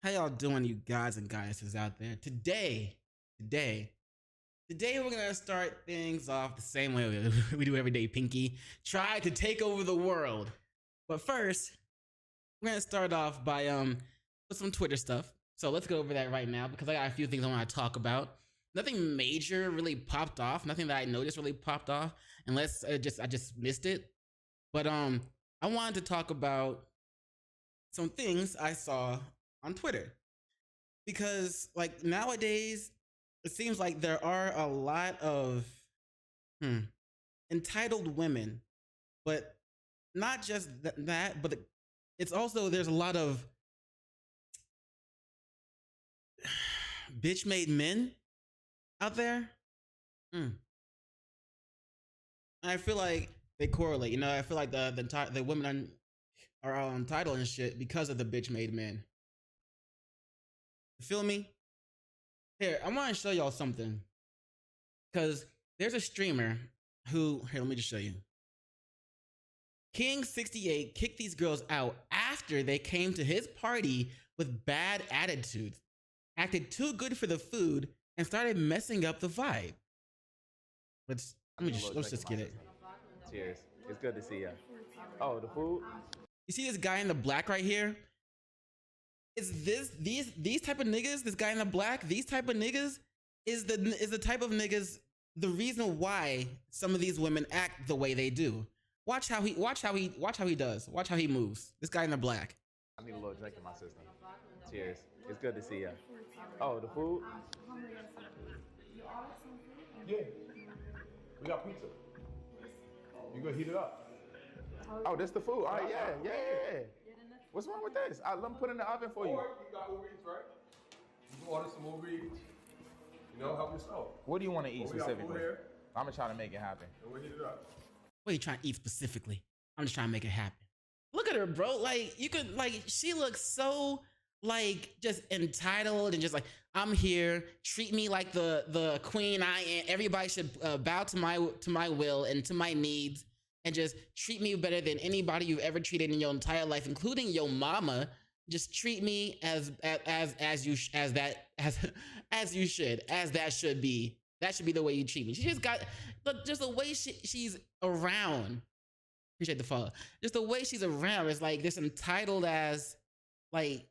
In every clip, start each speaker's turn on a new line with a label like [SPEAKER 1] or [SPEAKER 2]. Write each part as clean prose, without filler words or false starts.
[SPEAKER 1] How y'all doing, you guys and goddesses out there? Today, we're gonna start things off the same way we do every day, Pinky. Try to take over the world. But first, we're gonna start off by with some Twitter stuff. So let's go over that right now because I got a few things I want to talk about. Nothing major really popped off. Nothing that I noticed really popped off, unless I just missed it. But I wanted to talk about some things I saw on Twitter because like nowadays it seems like there are a lot of entitled women, but not just that, but it's also there's a lot of bitch made men out there. I feel like they correlate. I feel like the women are all entitled and shit because of the bitch made men. You feel me? Here, I want to show y'all something. Because there's a streamer who, here, let me just show you. King68 kicked these girls out after they came to his party with bad attitudes, acted too good for the food, and started messing up the vibe. Let's just get it.
[SPEAKER 2] Cheers. It's good to see you. Oh, the food?
[SPEAKER 1] You see this guy in the black right here? These type of niggas, this guy in the black, these type of niggas is the type of niggas, the reason why some of these women act the way they do. Watch how he does. Watch how he moves. This guy in the black.
[SPEAKER 2] I need a little drink in my system. Cheers. It's good to see you. Oh, the food?
[SPEAKER 3] Yeah. We got pizza. You gonna heat it up?
[SPEAKER 2] Oh, this the food. All right, yeah. What's wrong with this? Let me put it in the oven for you.
[SPEAKER 3] Or you got Uber Eats, right? You can order some Uber Eats. Help yourself.
[SPEAKER 2] What do you want to eat specifically?
[SPEAKER 3] Here,
[SPEAKER 2] I'm gonna try to make it happen.
[SPEAKER 3] and we'll heat it up.
[SPEAKER 1] What are you trying to eat specifically? I'm just trying to make it happen. Look at her, bro. Like she looks so like just entitled and just like, I'm here. Treat me like the queen I am. Everybody should bow to my will and to my needs, and just treat me better than anybody you've ever treated in your entire life, including your mama. Just treat me as you should. That should be the way you treat me. She just got just the way she's around. Appreciate the follow. Just the way she's around is like this entitled as, like,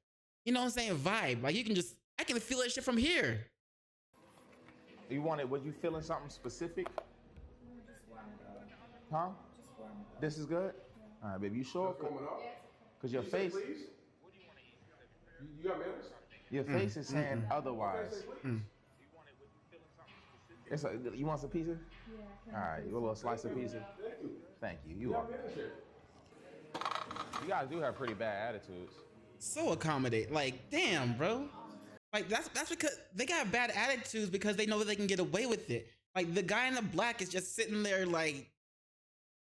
[SPEAKER 1] you know what I'm saying, vibe. Like I can feel that shit from here.
[SPEAKER 2] You want it? Was you feeling something specific? Huh? This is good? All right, baby. You sure? Because your face.
[SPEAKER 3] You got mayonnaise?
[SPEAKER 2] Your face is saying otherwise. You want some pizza? Yeah. All right, you want a little slice of pizza? Thank you. You are. You guys do have pretty bad attitudes.
[SPEAKER 1] So accommodate. Like, damn, bro. Like that's because they got bad attitudes because they know that they can get away with it. Like the guy in the black is just sitting there like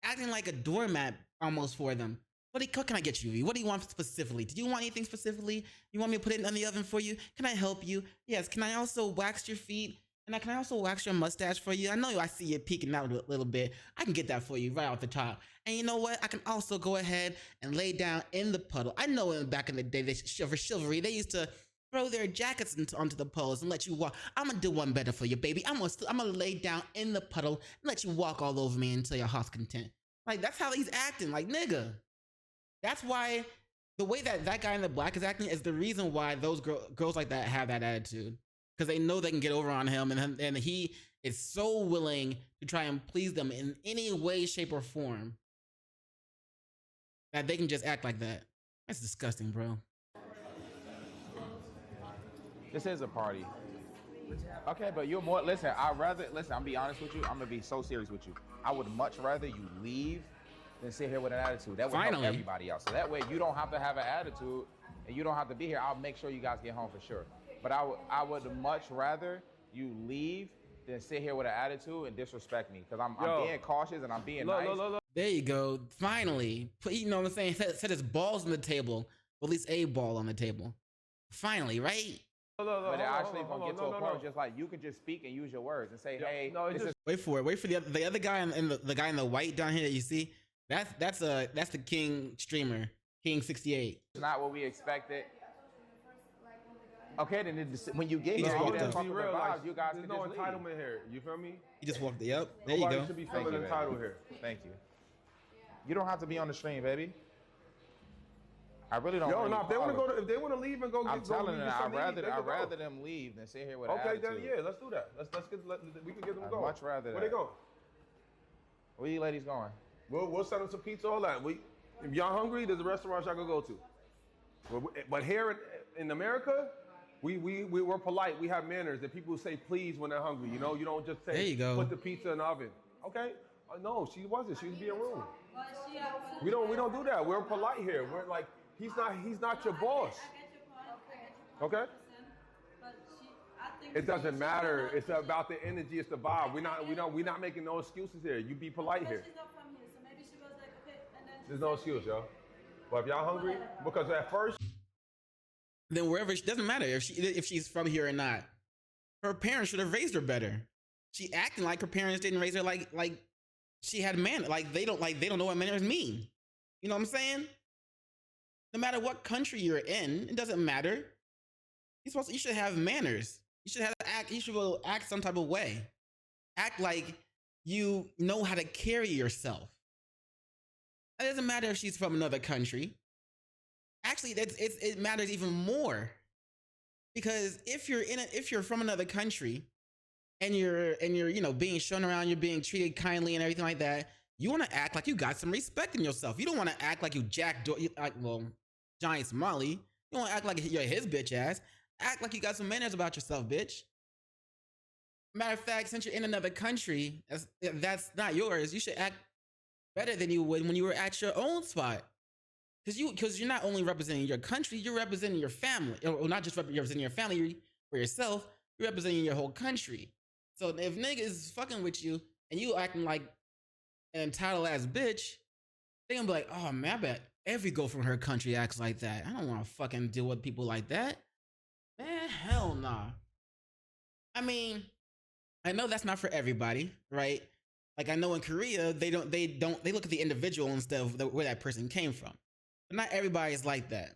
[SPEAKER 1] acting like a doormat almost for them. What can I get you? What do you want specifically? Did you want anything specifically? You want me to put it in the oven for you? Can I help you? Yes. Can I also wax your feet? And can I also wax your mustache for you? I know I see it peeking out a little bit. I can get that for you right off the top. And you know what? I can also go ahead and lay down in the puddle. I know back in the day, for chivalry, they used to throw their jackets onto the poles and let you walk. I'm gonna do one better for you, baby. I'm gonna lay down in the puddle and let you walk all over me until your heart's content. Like, that's how he's acting. Like, nigga. That's why the way that guy in the black is acting is the reason why those girls like that have that attitude. Because they know they can get over on him, and he is so willing to try and please them in any way, shape, or form that they can just act like that. That's disgusting, bro.
[SPEAKER 2] This is a party. Okay, but you're more, listen, I'm be honest with you. I'm gonna be so serious with you. I would much rather you leave than sit here with an attitude. That would help everybody else. So that way you don't have to have an attitude and you don't have to be here. I'll make sure you guys get home for sure. But I would much rather you leave than sit here with an attitude and disrespect me. Because I'm being cautious and I'm being nice.
[SPEAKER 1] There you go. Finally. You know what I'm saying? Set his balls on the table. Or at least a ball on the table. Finally, right?
[SPEAKER 2] But they're actually going to get to a point just like you can just speak and use your words and say, hey,
[SPEAKER 1] wait for it. Wait for the other guy and the guy in the white down here that you see. That's the King streamer, King68.
[SPEAKER 2] It's not what we expected. Okay, then when you get
[SPEAKER 1] He
[SPEAKER 2] here,
[SPEAKER 1] just
[SPEAKER 2] you
[SPEAKER 1] walked
[SPEAKER 2] didn't
[SPEAKER 1] up.
[SPEAKER 2] fuck with the
[SPEAKER 3] real,
[SPEAKER 2] vibe. You guys
[SPEAKER 3] there's
[SPEAKER 2] can
[SPEAKER 3] no
[SPEAKER 2] just
[SPEAKER 3] entitlement
[SPEAKER 2] leave.
[SPEAKER 3] here. You feel me?
[SPEAKER 1] He just walked the up. There you
[SPEAKER 3] Nobody
[SPEAKER 1] go.
[SPEAKER 3] should be
[SPEAKER 2] Thank
[SPEAKER 3] feeling
[SPEAKER 2] you,
[SPEAKER 3] entitled
[SPEAKER 2] baby.
[SPEAKER 3] here.
[SPEAKER 2] Thank you. You don't have to be on the stream, baby. I really don't.
[SPEAKER 3] Yo,
[SPEAKER 2] really
[SPEAKER 3] no, if they want to
[SPEAKER 2] follow.
[SPEAKER 3] go, if they want to leave and go,
[SPEAKER 2] I'm
[SPEAKER 3] go
[SPEAKER 2] telling
[SPEAKER 3] get
[SPEAKER 2] you,
[SPEAKER 3] something to eat, they
[SPEAKER 2] I'd
[SPEAKER 3] can
[SPEAKER 2] rather
[SPEAKER 3] go.
[SPEAKER 2] them leave than sit here with
[SPEAKER 3] Okay,
[SPEAKER 2] an
[SPEAKER 3] then
[SPEAKER 2] attitude.
[SPEAKER 3] yeah, let's do that. We can get them
[SPEAKER 2] I'd
[SPEAKER 3] going.
[SPEAKER 2] much rather
[SPEAKER 3] Where
[SPEAKER 2] that.
[SPEAKER 3] they going?
[SPEAKER 2] Where you ladies going?
[SPEAKER 3] We'll send them some pizza, all that. If y'all hungry, there's a restaurant y'all can go to. But here in America, we're polite. We have manners. That people say please when they're hungry. You know, you don't just say
[SPEAKER 1] There you go.
[SPEAKER 3] put the pizza in the oven. Okay? No, she wasn't. She was being rude. We don't do that. We're polite here. We're like he's not your boss. Okay? It doesn't matter. It's about the energy. It's the vibe. We're not making no excuses here. You be polite here.
[SPEAKER 4] She's not from here, so maybe she was like, okay, and then
[SPEAKER 3] There's no excuse, yo. But if y'all hungry, because at first.
[SPEAKER 1] Then wherever she doesn't matter if she's from here or not. Her parents should have raised her better. She acting like her parents didn't raise her like she had manners. Like they don't know what manners mean. You know what I'm saying? No matter what country you're in, it doesn't matter. You should have manners. You should act some type of way. Act like you know how to carry yourself. It doesn't matter if she's from another country. Actually, it matters even more, because if you're from another country and you're being shown around, you're being treated kindly and everything like that, you want to act like you got some respect in yourself. You don't want to act like you Giant Smiley. You want to act like you're his bitch ass. Act like you got some manners about yourself, bitch. Matter of fact, since you're in another country that's not yours, you should act better than you would when you were at your own spot. Because you're not only representing your country, you're representing your family. Or not just representing your family for yourself, you're representing your whole country. So if nigga is fucking with you and you acting like an entitled ass bitch, they gonna be like, oh man, I bet every girl from her country acts like that. I don't wanna fucking deal with people like that. Man, hell nah. I mean, I know that's not for everybody, right? Like I know in Korea, they look at the individual instead of where that person came from. But not everybody is like that.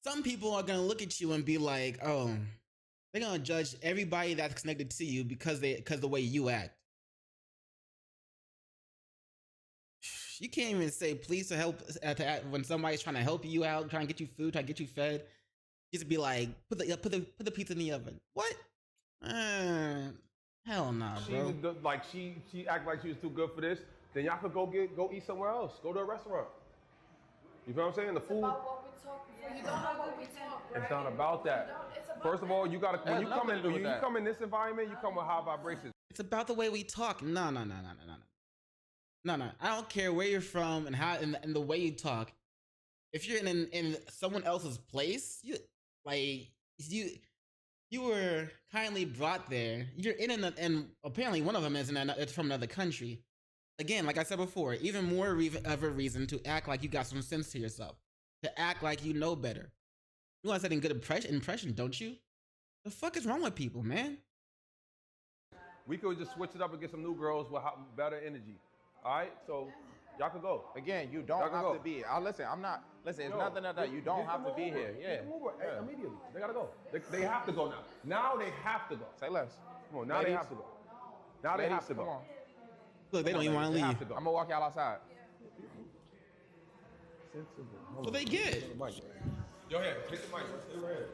[SPEAKER 1] Some people are gonna look at you and be like, oh, they're gonna judge everybody that's connected to you because the way you act. You can't even say please to help when somebody's trying to help you out, trying to get you food, trying to get you fed. Just be like, put the pizza in the oven. What? Hell nah, bro.
[SPEAKER 3] She act like she was too good for this. Then y'all could go eat somewhere else. Go to a restaurant. You feel what I'm saying? The food.
[SPEAKER 4] about what we talk before. You don't know what we talk, right?
[SPEAKER 3] It's not about that. First of all, you gotta when you come in this environment, you come with high vibrations.
[SPEAKER 1] It's about the way we talk. No. I don't care where you're from and how and the way you talk. If you're in someone else's place, you were kindly brought there. You're and apparently one of them it's from another country. Again, like I said before, even more of a reason to act like you got some sense to yourself, to act like you know better. You want to set a good impression, don't you? The fuck is wrong with people, man?
[SPEAKER 3] We could just switch it up and get some new girls with better energy. All right, so y'all can go.
[SPEAKER 2] Again, you don't have to be. Listen, I'm not. Listen, it's nothing like that. You don't have to be here. Yeah.
[SPEAKER 3] Immediately. They gotta go. They have to go now. Now they have to go.
[SPEAKER 2] Say less.
[SPEAKER 3] Come on, now they have to go. Now they have to go.
[SPEAKER 2] Come on.
[SPEAKER 1] Look, they don't even want to leave.
[SPEAKER 2] I'm gonna walk y'all outside.
[SPEAKER 1] So they get.
[SPEAKER 3] Yo, here, hit the mic. Stay right here.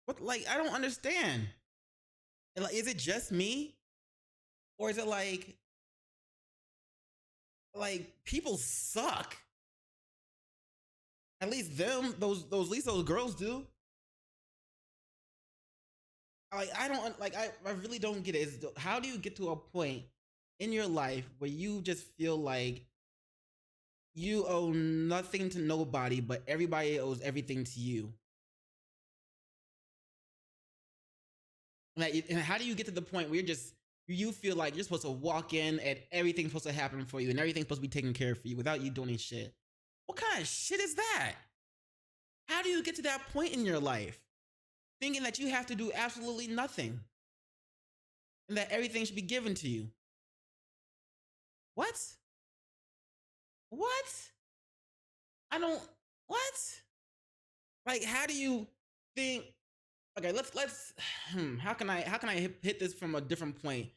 [SPEAKER 1] What? Like, I don't understand. Like, is it just me, or is it like people suck? At least those girls do. Like, I really don't get it. How do you get to a point in your life where you just feel like you owe nothing to nobody, but everybody owes everything to you? And how do you get to the point where you feel like you're supposed to walk in and everything's supposed to happen for you and everything's supposed to be taken care of for you without you doing shit? What kind of shit is that? How do you get to that point in your life? Thinking that you have to do absolutely nothing and that everything should be given to you. What? What? Like, how do you think Okay, let's how can I hit this from a different point?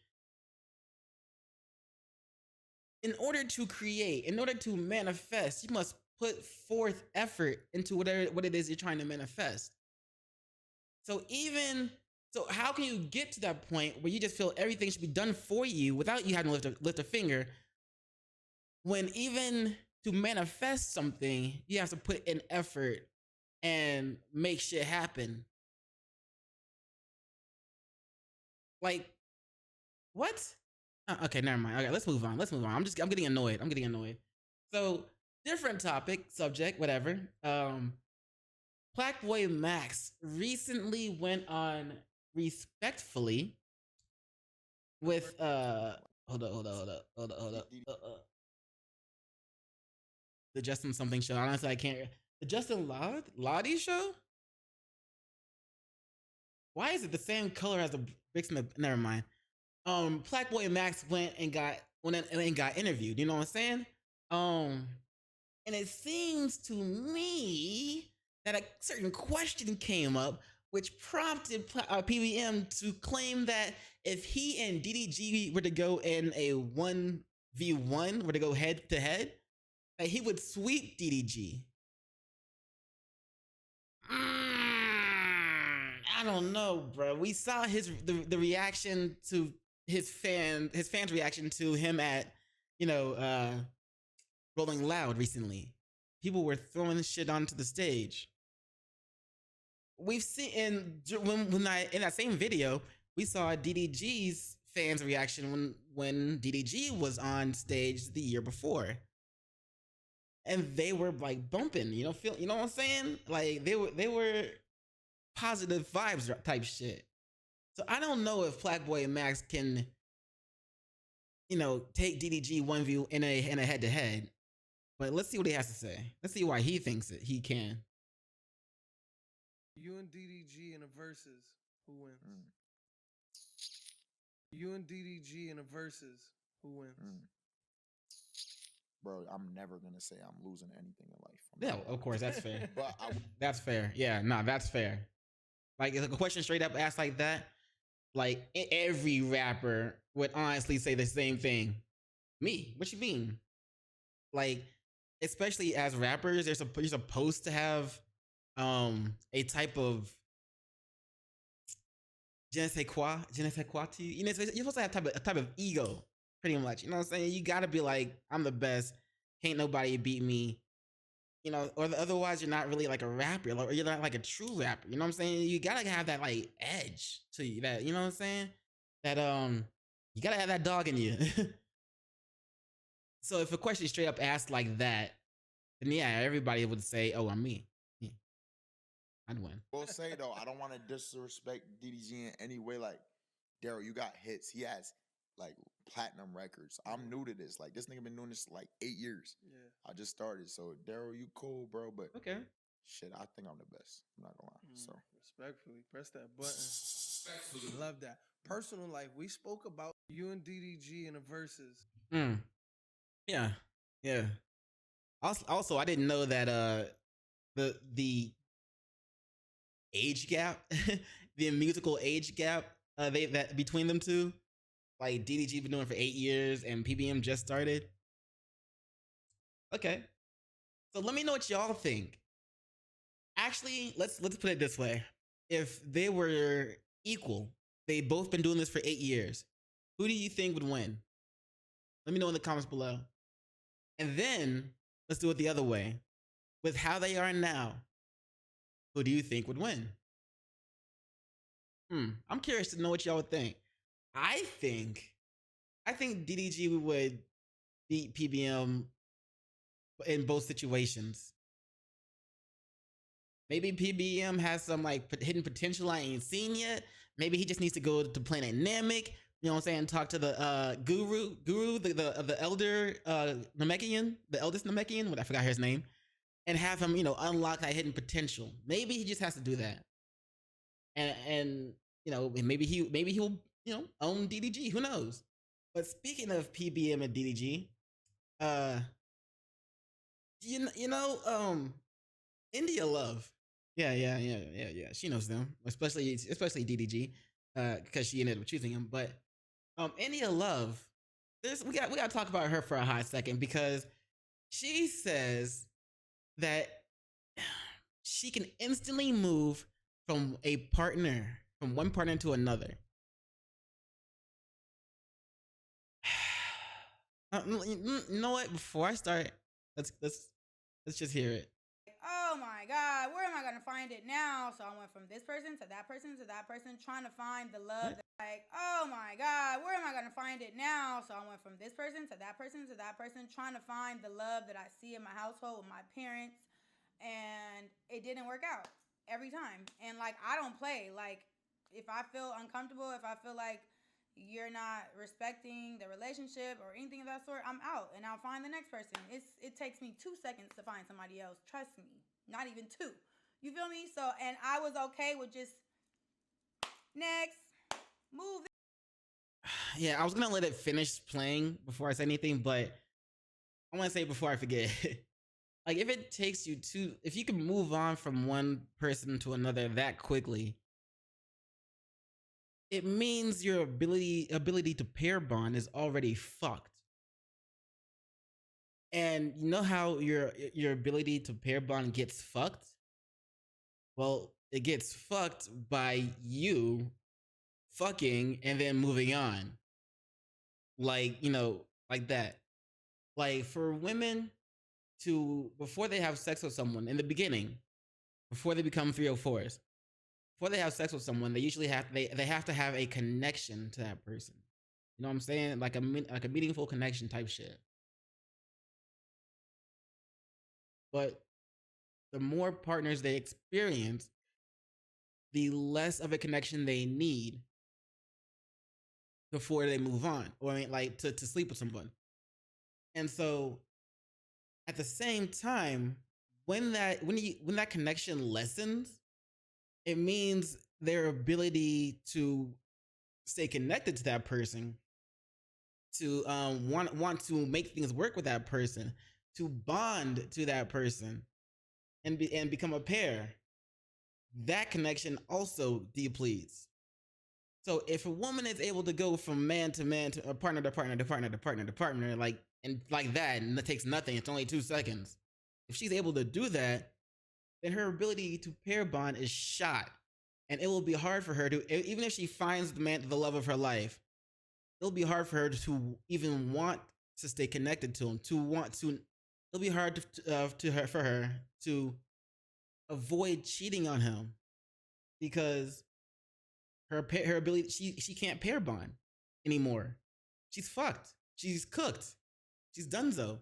[SPEAKER 1] In order to create, in order to manifest, you must put forth effort into what it is you're trying to manifest. So how can you get to that point where you just feel everything should be done for you without you having to lift a finger, when even to manifest something, you have to put in effort and make shit happen? Like, what? Okay, never mind. Okay, let's move on. I'm getting annoyed. So, different topic, subject, whatever. Black Boy Max recently went on respectfully with hold up. The Justin something show. Honestly, I can't. The Justin Lottie show. Why is it the same color as the bricks in the? Never mind. Black Boy Max went and got interviewed. You know what I'm saying? And it seems to me that a certain question came up, which prompted PBM to claim that if he and DDG were to go in a 1v1, were to go head to head, that he would sweep DDG. I don't know, bro. We saw the reaction to his fans' reaction to him at Rolling Loud recently. People were throwing shit onto the stage. We've seen in that same video, we saw DDG's fans' reaction when DDG was on stage the year before, and they were like bumping, you know what I'm saying? Like they were positive vibes type shit. So I don't know if Black Boy Max can, take DDG 1v in a head to head. But let's see what he has to say. Let's see why he thinks that he can.
[SPEAKER 5] You and DDG in a versus, who wins? You and DDG in a versus, who wins?
[SPEAKER 6] Bro, I'm never gonna say I'm losing anything in life.
[SPEAKER 1] Yeah, of course, that's fair.
[SPEAKER 6] But
[SPEAKER 1] that's fair. Yeah, no, that's fair. Like, if a question straight up asked like that, like every rapper would honestly say the same thing. Me? What you mean? Like, especially as rappers, you're supposed to have a type of je ne sais quoi to you. You're supposed to have a type of ego, pretty much. You know what I'm saying? You gotta be like, I'm the best. Can't nobody beat me. Or otherwise you're not really like a rapper, or you're not like a true rapper. You know what I'm saying? You gotta have that like edge to you. That, you know what I'm saying? That you gotta have that dog in you. So if a question straight up asked like that, then yeah, everybody would say, "Oh, I'm me. I'd win."
[SPEAKER 6] We'll say though, I don't want to disrespect DDG in any way. Like, Daryl, you got hits. He has like platinum records. I'm new to this. Like, this nigga been doing this like 8 years.
[SPEAKER 5] Yeah.
[SPEAKER 6] I just started. So Daryl, you cool, bro. But
[SPEAKER 1] okay.
[SPEAKER 6] Shit, I think I'm the best. I'm not gonna lie. So
[SPEAKER 5] respectfully, press that button. Love that. Personal life. We spoke about you and DDG in a versus.
[SPEAKER 1] Yeah. Also, I didn't know that the age gap, the musical age gap, that between them two, like DDG been doing it for 8 years and PBM just started. Okay, so let me know what y'all think. Actually, let's put it this way: if they were equal, they both been doing this for 8 years, who do you think would win? Let me know in the comments below. And then let's do it the other way. With how they are now, who do you think would win? I'm curious to know what y'all would think. I think DDG would beat PBM in both situations. Maybe PBM has some like hidden potential I ain't seen yet. Maybe he just needs to go to Planet Namek. You know what I'm saying? Talk to the guru, the elder Namekian, the eldest Namekian, what I forgot his name, and have him, unlock that hidden potential. Maybe he just has to do that. And maybe he'll own DDG. Who knows? But speaking of PBM and DDG, India Love. Yeah. She knows them, especially DDG, because she ended up choosing him. But India Love, we gotta talk about her for a hot second because she says that she can instantly move from one partner to another. You know what? Before I start, let's just hear it.
[SPEAKER 4] Oh my God, where am I gonna find it now? So I went from this person to that person to that person, trying to find the love. Oh my God, where am I gonna find it now? So I went from this person to that person to that person, trying to find the love that I see in my household with my parents, and it didn't work out every time. And like, I don't play. Like, if I feel uncomfortable, if I feel like you're not respecting the relationship or anything of that sort, I'm out and I'll find the next person. It takes me 2 seconds to find somebody else. Trust me, not even 2. You feel me? So, and I was okay with just next move.
[SPEAKER 1] Yeah, I was gonna let it finish playing before I say anything, but I want to say before I forget. Like, if you can move on from one person to another that quickly, it means your ability to pair bond is already fucked. And you know how your ability to pair bond gets fucked? Well, it gets fucked by you fucking and then moving on. Like, like that. Like, for women to, before they have sex with someone in the beginning, before they become 304s, before they have sex with someone, they usually they have to have a connection to that person. You know what I'm saying? Like a meaningful connection type shit. But the more partners they experience, the less of a connection they need before they move on, or I mean, like to sleep with someone. And so, at the same time, when that connection lessens, it means their ability to stay connected to that person, to want to make things work with that person, to bond to that person, and become a pair. That connection also depletes. So if a woman is able to go from man to man to partner to partner to partner to partner to partner, like that, and it takes nothing, it's only 2 seconds. If she's able to do that, then her ability to pair bond is shot. And it will be hard for her to, even if she finds the love of her life, it'll be hard for her to even want to stay connected to him, it'll be hard for her to avoid cheating on him, because her ability, she can't pair bond anymore. She's fucked. She's cooked. She's donezo.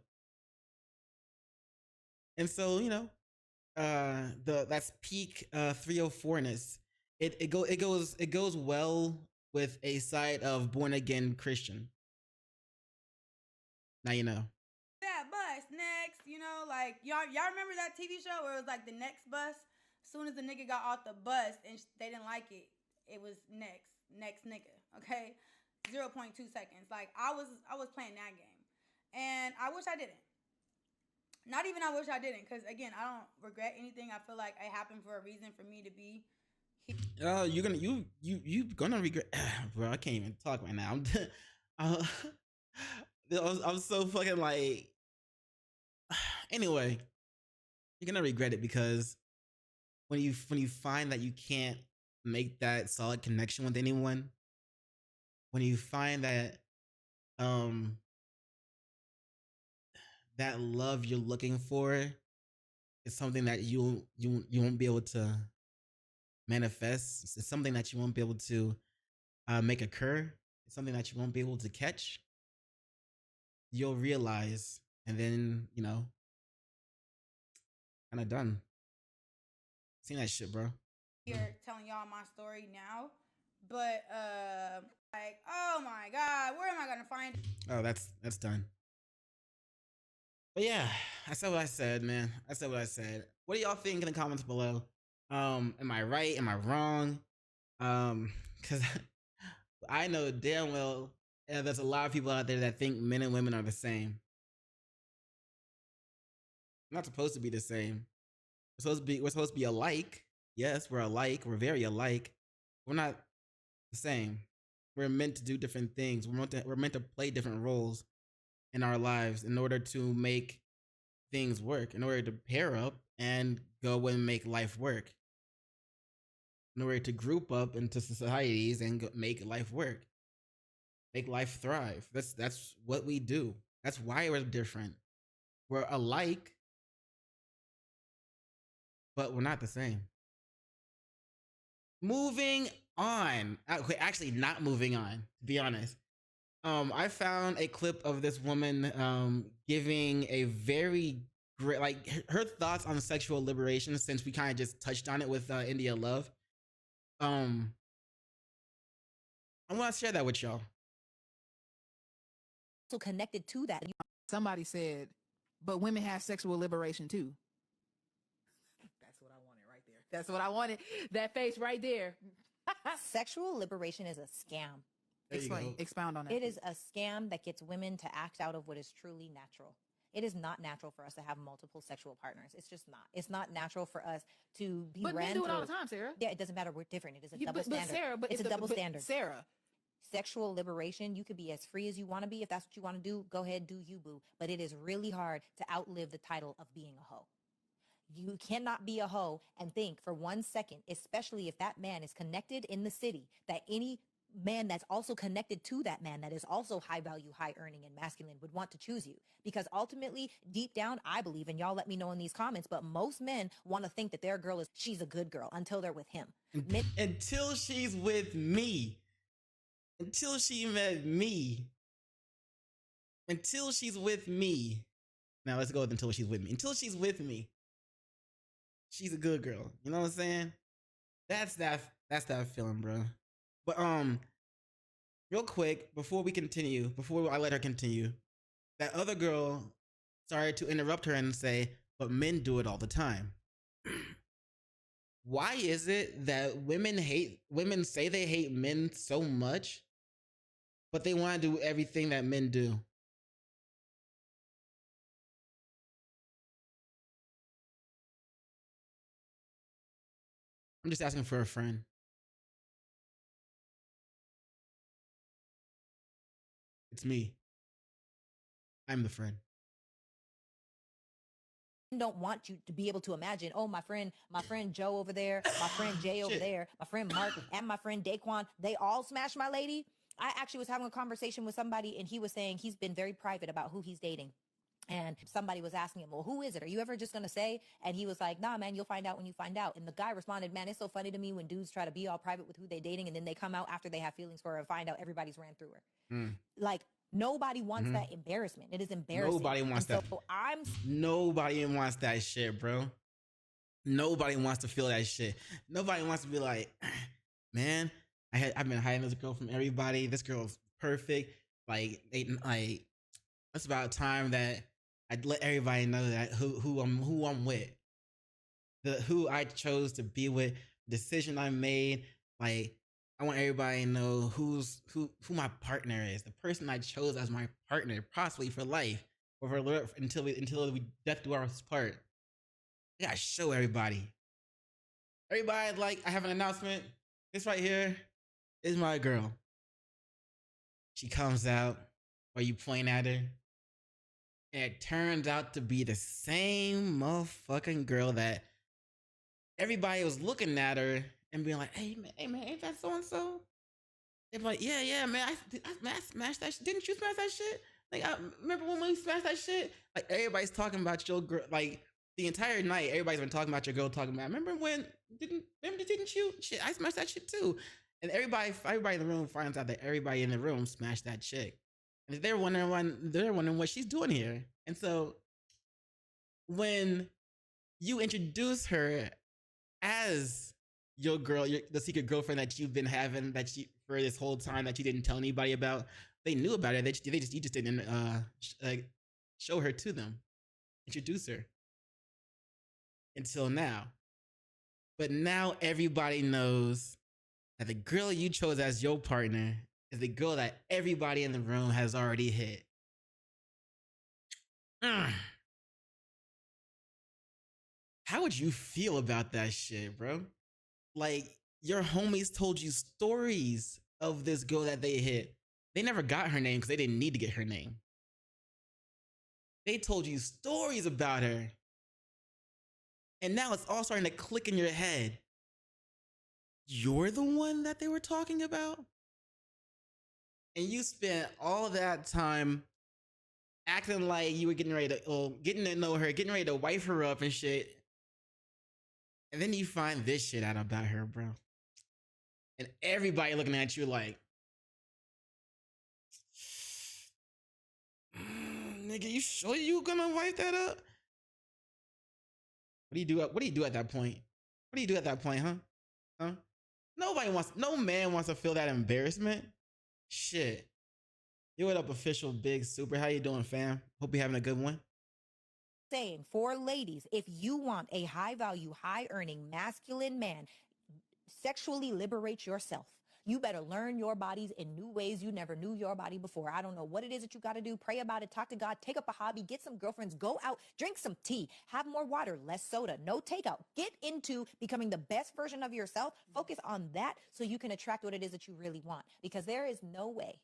[SPEAKER 1] And so, that's peak 304ness. It goes well with a side of born again Christian. Now you know.
[SPEAKER 4] That bus next, like y'all remember that TV show where it was like the next bus? As soon as the nigga got off the bus and they didn't like it, it was next nigga. Okay, 0.2 seconds. Like I was playing that game, and I wish I didn't. Not even I wish I didn't, because again, I don't regret anything. I feel like it happened for a reason for me to be.
[SPEAKER 1] You're gonna regret, bro. I can't even talk right now. I'm so fucking like. Anyway, you're gonna regret it, because when you find that you can't make that solid connection with anyone, when you find that that love you're looking for is something that you won't be able to manifest, it's something that you won't be able to make occur, it's something that you won't be able to catch, you'll realize, and then kind of done. Seen that shit, bro.
[SPEAKER 4] Here telling y'all my story now, but like, oh my God, where am I gonna find it?
[SPEAKER 1] Oh, that's done. But yeah, I said what I said, man. I said what I said. What do y'all think in the comments below? Am I right? Am I wrong? Because I know damn well there's a lot of people out there that think men and women are the same. Not supposed to be the same. We're supposed to be alike. Yes, we're alike. We're very alike. We're not the same. We're meant to do different things. We're meant to play different roles in our lives in order to make things work, in order to pair up and go and make life work, in order to group up into societies and make life work, make life thrive. That's what we do. That's why we're different. We're alike, but we're not the same. Moving on. Okay, actually, not moving on. To be honest, I found a clip of this woman giving a very great, like her thoughts on sexual liberation. Since we kind of just touched on it with India Love, um, I want to share that with y'all.
[SPEAKER 7] So connected to that. Somebody said, but women have sexual liberation too. That's what I wanted right there. That's what I wanted. That face right there.
[SPEAKER 8] Sexual liberation is a scam.
[SPEAKER 7] Expound on that.
[SPEAKER 8] It is a scam that gets women to act out of what is truly natural. It is not natural for us to have multiple sexual partners. It's just not. It's not natural for us to be
[SPEAKER 7] But men do it all the time, Sarah.
[SPEAKER 8] Yeah, it doesn't matter. We're different. It is a double
[SPEAKER 7] But
[SPEAKER 8] standard.
[SPEAKER 7] Sarah,
[SPEAKER 8] it's a double standard.
[SPEAKER 7] Sarah.
[SPEAKER 8] Sexual liberation, you could be as free as you want to be. If that's what you want to do, go ahead, do you, boo. But it is really hard to outlive the title of being a hoe. You cannot be a hoe and think for 1 second, especially if that man is connected in the city, that any man that's also connected to that man that is also high value, high earning, and masculine would want to choose you. Because ultimately, deep down, I believe, and y'all let me know in these comments, but most men want to think that their girl she's a good girl until they're with him.
[SPEAKER 1] Until she's with me. Until she met me. Until she's with me. Now let's go with until she's with me. Until she's with me. She's a good girl. You know what I'm saying? That's that feeling, bro. But real quick, before I let her continue, that other girl started to interrupt her and say, but men do it all the time. Why is it that women say they hate men so much, but they want to do everything that men do? I'm just asking for a friend. It's me. I'm the friend.
[SPEAKER 8] Don't want you to be able to imagine, oh, my friend Joe over there, my friend Jay over there, my friend Mark, and my friend Daquan, they all smashed my lady. I actually was having a conversation with somebody, and he was saying he's been very private about who he's dating. And somebody was asking him, well, who is it? Are you ever just going to say? And he was like, nah, man, you'll find out when you find out. And the guy responded, man, it's so funny to me when dudes try to be all private with who they dating, and then they come out after they have feelings for her and find out everybody's ran through her. Like, nobody wants that embarrassment. It is embarrassing.
[SPEAKER 1] Nobody wants that.
[SPEAKER 8] So
[SPEAKER 1] Nobody wants that shit, bro. Nobody wants to feel that shit. Nobody wants to be like, man, I've been hiding this girl from everybody. This girl's perfect. Like it's about time that I'd let everybody know that who I'm with. Who I chose to be with, decision I made. Like, I want everybody to know who my partner is, the person I chose as my partner, possibly for life, or until we death do us part. I gotta show everybody. Everybody, like, I have an announcement. This right here is my girl. She comes out, or you point at her, and it turns out to be the same motherfucking girl that everybody was looking at her and being like, hey man, ain't that so and so? They're like, yeah, man, I smashed that shit. Didn't you smash that shit? Like, I remember when we smashed that shit? Like, everybody's talking about your girl. Like, the entire night, everybody's been talking about your girl. Talking about, remember didn't you? Shit, I smashed that shit too. And everybody in the room finds out that everybody in the room smashed that chick. And they're wondering what she's doing here. And so when you introduce her as your girl, the secret girlfriend that you've been having for this whole time that you didn't tell anybody about, they knew about it. You just didn't show her to them, introduce her until now. But now everybody knows that the girl you chose as your partner is the girl that everybody in the room has already hit. How would you feel about that shit, bro? Like, your homies told you stories of this girl that they hit. They never got her name because they didn't need to get her name. They told you stories about her. And now it's all starting to click in your head. You're the one that they were talking about? And you spent all that time acting like you were getting ready to, getting to know her, getting ready to wife her up and shit. And then you find this shit out about her, bro. And everybody looking at you like, nigga, you sure you gonna wipe that up? What do you do? What do you do at that point? What do you do at that point, huh? Huh? No man wants to feel that embarrassment. Shit. You what up, official Big Super? How you doing, fam? Hope you're having a good one.
[SPEAKER 8] Saying for ladies, if you want a high value, high earning, masculine man, sexually liberate yourself. You better learn your bodies in new ways you never knew your body before. I don't know what it is that you got to do. Pray about it. Talk to God. Take up a hobby. Get some girlfriends. Go out. Drink some tea. Have more water. Less soda. No takeout. Get into becoming the best version of yourself. Focus on that so you can attract what it is that you really want. Because there is no way.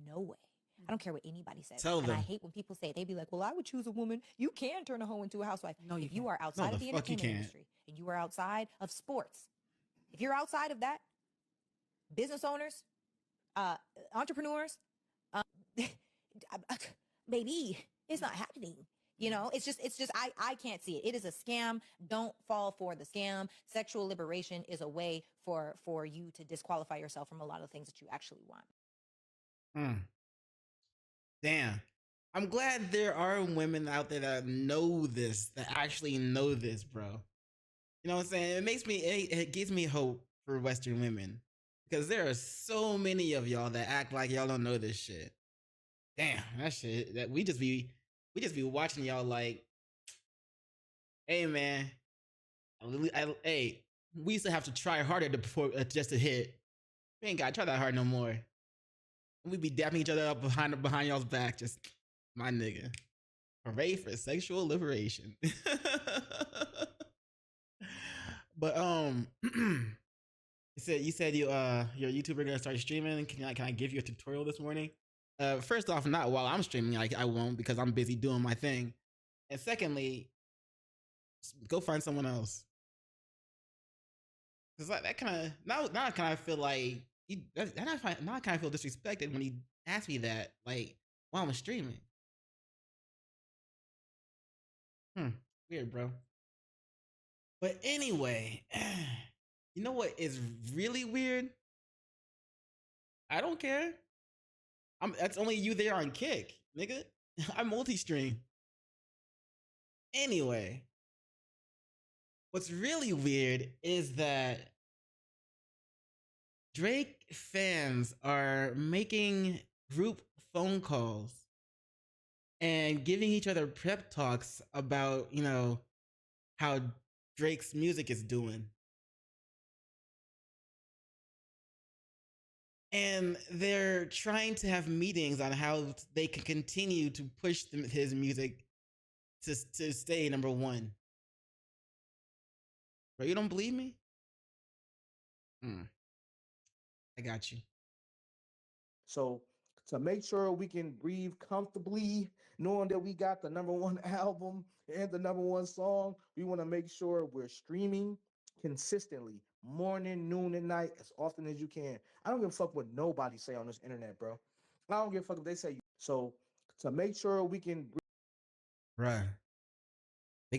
[SPEAKER 8] I don't care what anybody says.
[SPEAKER 1] Tell them.
[SPEAKER 8] And I hate when people say it. They be like, well, I would choose a woman. You can turn a hoe into a housewife.
[SPEAKER 7] No, you
[SPEAKER 8] if you
[SPEAKER 7] can't.
[SPEAKER 8] are outside
[SPEAKER 1] No,
[SPEAKER 8] of
[SPEAKER 1] the
[SPEAKER 8] the
[SPEAKER 1] fuck you
[SPEAKER 8] entertainment
[SPEAKER 1] can't.
[SPEAKER 8] industry and you are outside of sports, if you're outside of that, business owners, entrepreneurs, baby, it's not happening. You know, it's just, I can't see it. It is a scam. Don't fall for the scam. Sexual liberation is a way for you to disqualify yourself from a lot of things that you actually want.
[SPEAKER 1] Damn. I'm glad there are women out there that know this, that actually know this, bro. You know what I'm saying? It gives me hope for Western women. Because there are so many of y'all that act like y'all don't know this shit. Damn, that shit. That we just be watching y'all like, hey man, hey, we used to have to try harder just to hit. We ain't gotta try that hard no more. And we be dapping each other up behind y'all's back, just my nigga. Hooray for sexual liberation. But You said you're a YouTuber gonna start streaming. Can I give you a tutorial this morning? First off, not while I'm streaming. I won't because I'm busy doing my thing. And secondly, go find someone else. Cause like that kind of now I kind of feel like now I kind of feel disrespected when he asked me that like while I'm streaming. Weird, bro. But anyway. You know what is really weird? I don't care. That's only you there on Kick, nigga. I multi-stream. Anyway, what's really weird is that Drake fans are making group phone calls and giving each other prep talks about, you know, how Drake's music is doing. And they're trying to have meetings on how they can continue to push his music to stay number one. Bro, you don't believe me? I got you.
[SPEAKER 9] So to make sure we can breathe comfortably, knowing that we got the #1 album and the #1 song, we want to make sure we're streaming consistently, morning, noon, and night, as often as you can. I don't give a fuck what nobody say on this internet, bro. I don't give a fuck if they say. So to make sure we can,
[SPEAKER 1] Right. I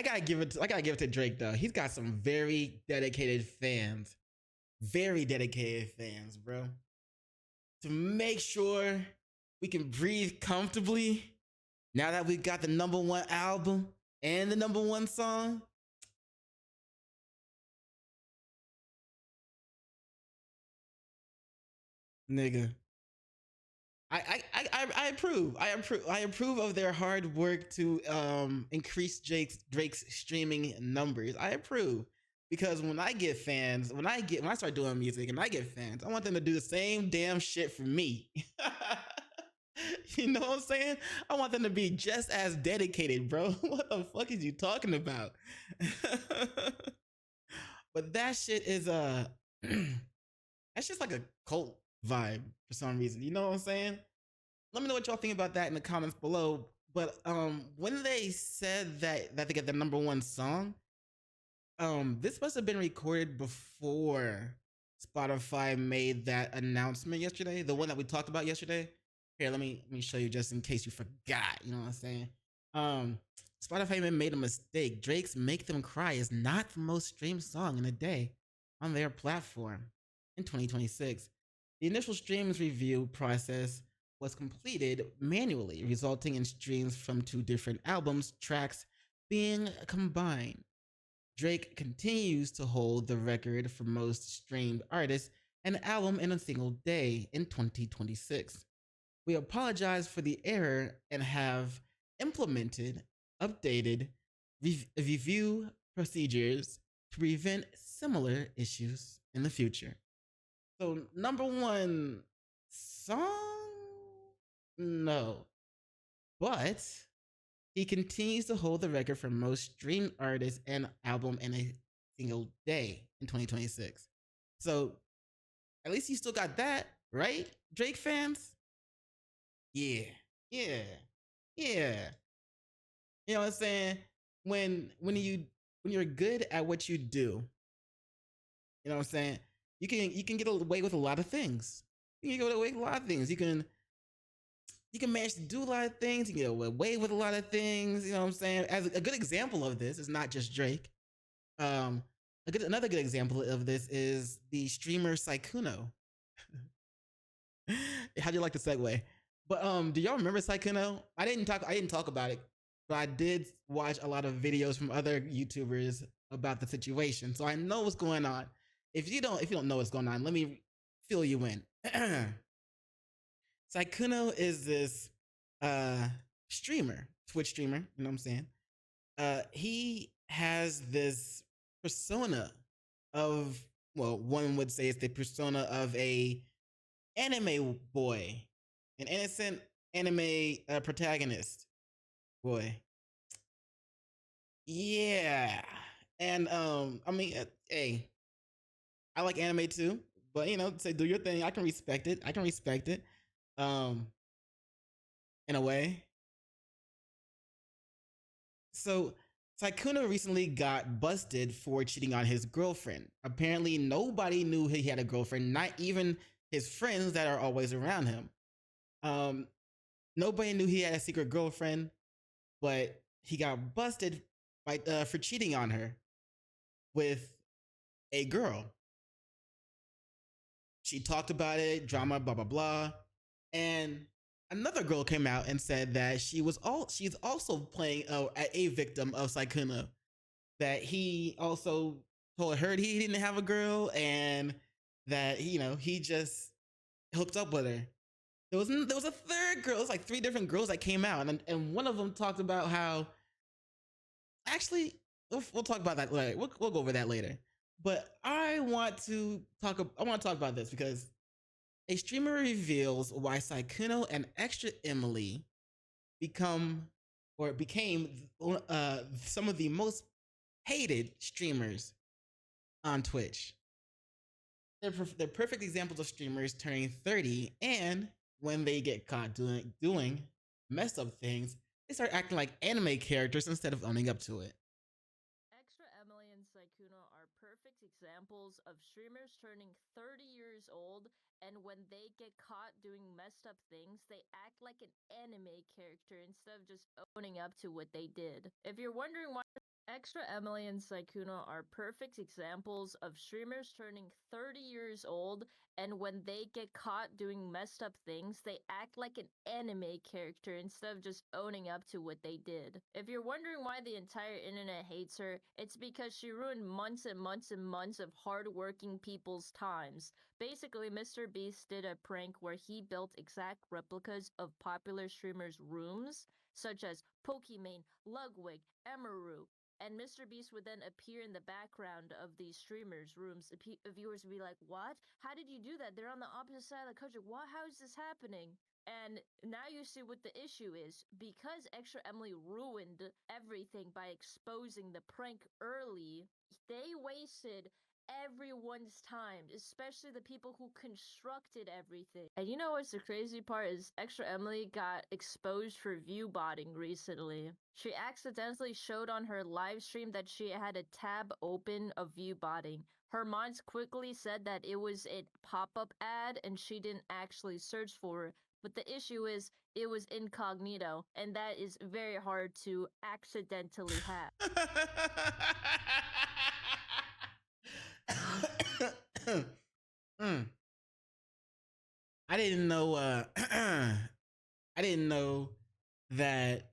[SPEAKER 1] gotta give it to Drake though. He's got some very dedicated fans. Very dedicated fans, bro. To make sure we can breathe comfortably now that we've got the #1 album and the #1 song. Nigga. I approve. I approve of their hard work to increase Drake's streaming numbers. I approve. Because when I get fans, when I start doing music and I get fans, I want them to do the same damn shit for me. You know what I'm saying? I want them to be just as dedicated, bro. What the fuck is you talking about? But that shit is that's just like a cult vibe for some reason. You know what I'm saying? Let me know what y'all think about that in the comments below. But when they said that they get the #1 song, this must have been recorded before Spotify made that announcement yesterday, the one that we talked about yesterday. Here, let me show you just in case you forgot. You know what I'm saying? Spotify made a mistake. Drake's "Make Them Cry" is not the most streamed song in a day on their platform in 2026. The initial streams review process was completed manually, resulting in streams from 2 different albums tracks being combined. Drake continues to hold the record for most streamed artist and album in a single day in 2026. We apologize for the error and have implemented updated review procedures to prevent similar issues in the future. So, #1 song? No. But he continues to hold the record for most streamed artist and album in a single day in 2026. So, at least you still got that, right, Drake fans? Yeah. You know what I'm saying? When you're good at what you do, you know what I'm saying? You can get away with a lot of things. You can get away with a lot of things. You can manage to do a lot of things. You can get away with a lot of things. You know what I'm saying? As a good example of this, it's not just Drake. Another good example of this is the streamer Sykkuno. How do you like the segue? But do y'all remember Sykkuno? I didn't talk about it, but I did watch a lot of videos from other YouTubers about the situation, so I know what's going on. If you don't know what's going on, let me fill you in. Sykkuno is this streamer, Twitch streamer, you know what I'm saying? He has this persona of, well, one would say it's the persona of a anime boy, an innocent anime protagonist boy. Yeah. And I mean, hey, I like anime too, but you know, say do your thing. I can respect it. In a way. So Sykkuno recently got busted for cheating on his girlfriend. Apparently, nobody knew he had a girlfriend, not even his friends that are always around him. Nobody knew he had a secret girlfriend, but he got busted for cheating on her with a girl. She talked about it, drama, blah blah blah, and another girl came out and said that she's also playing a victim of Sykkuno. That he also told her he didn't have a girl and that he just hooked up with her. There was a third girl. It was like 3 different girls that came out, and one of them talked about how. Actually, we'll talk about that later. We'll go over that later. But I want to talk about this because a streamer reveals why Sykkuno and ExtraEmily became some of the most hated streamers on Twitch. They're perfect examples of streamers turning 30, and when they get caught doing messed up things, they start acting like anime characters instead of owning up to it.
[SPEAKER 10] ExtraEmily and Sykkuno are perfect examples of streamers turning 30 years old, and when they get caught doing messed up things, they act like an anime character instead of just owning up to what they did. If you're wondering why ExtraEmily and Sykkuno are perfect examples of streamers turning 30 years old, and when they get caught doing messed up things, they act like an anime character instead of just owning up to what they did. If you're wondering why the entire internet hates her, it's because she ruined months and months and months of hardworking people's times. Basically, Mr. Beast did a prank where he built exact replicas of popular streamers' rooms, such as Pokimane, Ludwig, Emeru, and Mr. Beast would then appear in the background of these streamers' rooms. Viewers would be like, what? How did you do that? They're on the opposite side of the country. What? How is this happening? And now you see what the issue is. Because ExtraEmily ruined everything by exposing the prank early, they wasted everyone's time, especially the people who constructed everything. And you know what's the crazy part is ExtraEmily got exposed for view botting recently. She accidentally showed on her live stream that she had a tab open of view botting. Her mods quickly said that it was a pop-up ad and she didn't actually search for it. But the issue is it was incognito, and that is very hard to accidentally have.
[SPEAKER 1] I didn't know I didn't know that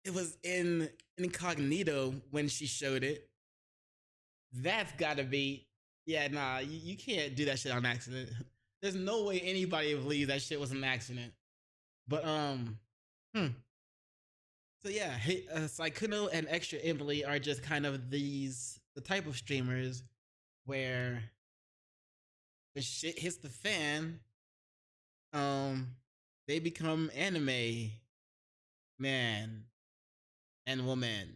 [SPEAKER 1] it was in incognito when she showed it. That's gotta be, yeah, nah, you can't do that shit on accident. There's no way anybody believes that shit was an accident. But so yeah, Sykkuno and ExtraEmily are just kind of the type of streamers where when shit hits the fan, they become anime man and woman.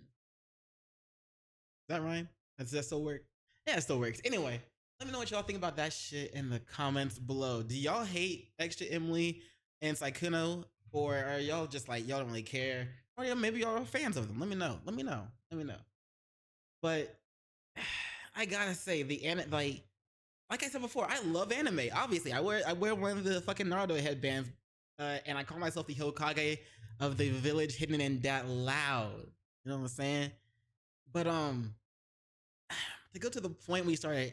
[SPEAKER 1] Is that right? Does that still work? Yeah, it still works. Anyway, let me know what y'all think about that shit in the comments below. Do y'all hate ExtraEmily and Sykkuno, or are y'all just like y'all don't really care? Or yeah, maybe y'all are fans of them. Let me know. Let me know. Let me know. But I gotta say, like I said before, I love anime. Obviously, I wear one of the fucking Naruto headbands, and I call myself the Hokage of the village hidden in that loud. You know what I'm saying? But to go to the point where you started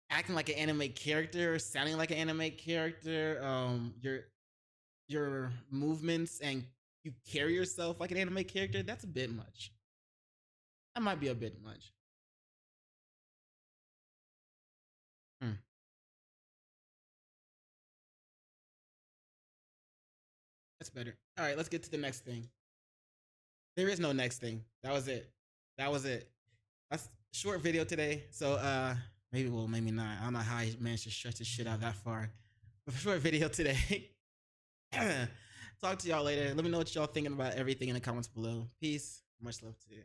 [SPEAKER 1] acting like an anime character, sounding like an anime character, your movements and you carry yourself like an anime character, that's a bit much. That might be a bit much. That's better. All right, let's get to the next thing. There is no next thing. That was it. That was it. That's a short video today. So maybe, well, maybe not. I don't know how I managed to stretch this shit out that far. But short video today. Talk to y'all later. Let me know what y'all thinking about everything in the comments below. Peace. Much love to you.